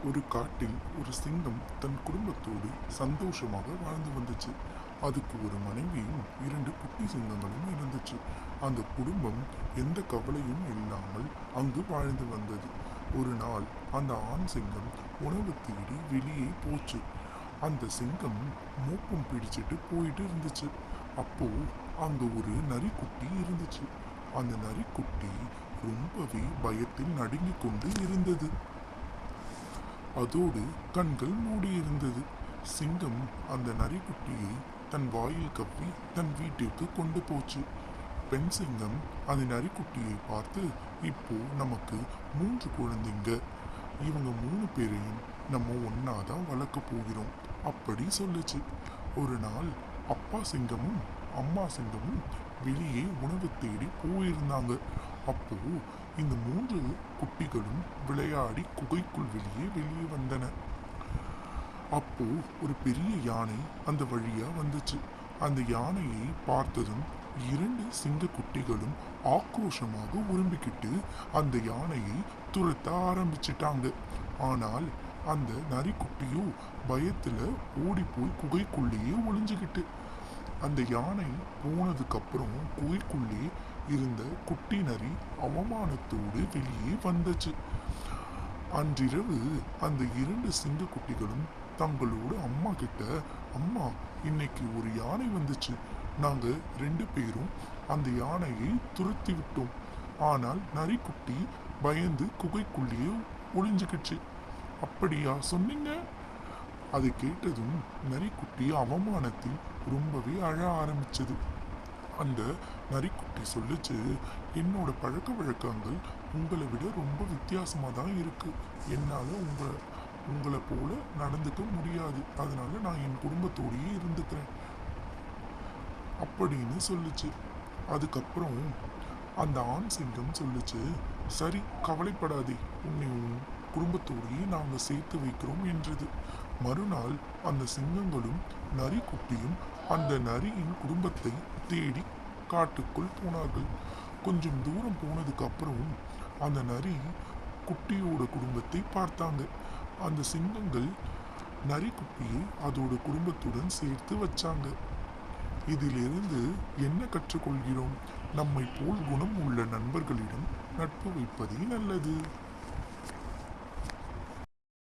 ஒரு காட்டில் ஒரு சிங்கம் தன் குடும்பத்தோடு சந்தோஷமாக வாழ்ந்து வந்துச்சு. அதுக்கு ஒரு மனைவியும் 2 குட்டி சிங்கங்களும் இருந்துச்சு. அந்த குடும்பம் எந்த கவலையும் இல்லாமல் அங்கு வாழ்ந்து வந்தது. ஒரு நாள் அந்த ஆண் சிங்கம் உணவு தேடி வெளியே போச்சு. அந்த சிங்கம் மூப்பம் பிடிச்சிட்டு போயிட்டு இருந்துச்சு. அப்போ அங்க ஒரு நரிக்குட்டி இருந்துச்சு. அந்த நரிக்குட்டி ரொம்பவே பயத்தில் நடுங்கிக் கொண்டு இருந்தது. அதோடு கண்கள் மூடியிருந்தது. சிங்கம் அந்த நரிக்குட்டியை தன் வாயில் கவ்வி தன் வீட்டிற்கு கொண்டு போச்சு. பெண் சிங்கம் அந்த நரிக்குட்டியை பார்த்து, இப்போ நமக்கு 3 குழந்தைங்க. இவங்க 3 பேரையும் நம்ம ஒன்னாதான் வளர்க்க போகிறோம் அப்படி சொல்லுச்சு. ஒரு நாள் அப்பா சிங்கமும் அம்மா சிங்கமும் வெளியே உணவு தேடி போயிருந்தாங்க. அப்போ இந்த 3 குட்டிகளும் விளையாடி குகைக்குள் வெளியே வந்தன. அப்போ ஒரு பெரிய யானை அந்த வழியா வந்துச்சு. அந்த யானையை பார்த்ததும் 2 சிங்க குட்டிகளும் ஆக்ரோஷமாக உரும்பிக்கிட்டு அந்த யானையை துரத்த ஆரம்பிச்சிட்டாங்க. ஆனால் அந்த நரிக்குட்டியோ பயத்துல ஓடி போய் குகைக்குள்ளேயே ஒளிஞ்சுக்கிட்டு. அந்த யானை போனதுக்கு அப்புறம் குகைக்குள்ளே இருந்த குட்டி நரி அவமானத்தோடு வெளியே வந்துச்சு. அன்றிரவு அந்த 2 சிங்க குட்டிகளும் தங்களோட அம்மா கிட்ட, அம்மா, இன்னைக்கு ஒரு யானை வந்துச்சு. நாங்க 2 பேரும் அந்த யானையை துரத்தி விட்டோம். ஆனால் நரிக்குட்டி பயந்து குகைக்குள்ளேயே ஒளிஞ்சுக்கிச்சு. அப்படியா சொன்னீங்க? அதை கேட்டதும் நரிக்குட்டி அவமானத்தில் ரொம்பவே அழ ஆரம்பிச்சது. அந்த நரிக்குட்டி சொல்லுச்சு, என்னோட பழக்க வழக்கங்கள் உங்களை விட ரொம்ப வித்தியாசமாக தான் இருக்கு. என்னால் உங்களை போல நடந்துக்க முடியாது. அதனால நான் என் குடும்பத்தோடையே இருந்துக்கிறேன் அப்படின்னு சொல்லுச்சு. அதுக்கப்புறம் அந்த ஆண் சிங்கம் சொல்லுச்சு, சரி, கவலைப்படாதே, உன்னை உன் குடும்பத்தோடையே நாங்கள் சேர்த்து வைக்கிறோம் என்றது. மறுநாள் அந்த சிங்கங்களும் நரிக்குட்டியும் அந்த நரியின் குடும்பத்தை தேடி காட்டுக்குள் போனார்கள். கொஞ்சம் தூரம் போனதுக்கு அப்புறம் அந்த நரி குட்டியோட குடும்பத்தை பார்த்தாங்க. அந்த சிங்கங்கள் நரிக்குட்டியை அதோட குடும்பத்துடன் சேர்த்து வச்சாங்க. இதிலிருந்து என்ன கற்றுக்கொள்கிறோம்? நம்மை போல் குணம் உள்ள நண்பர்களிடம் நட்பு வைப்பதே நல்லது.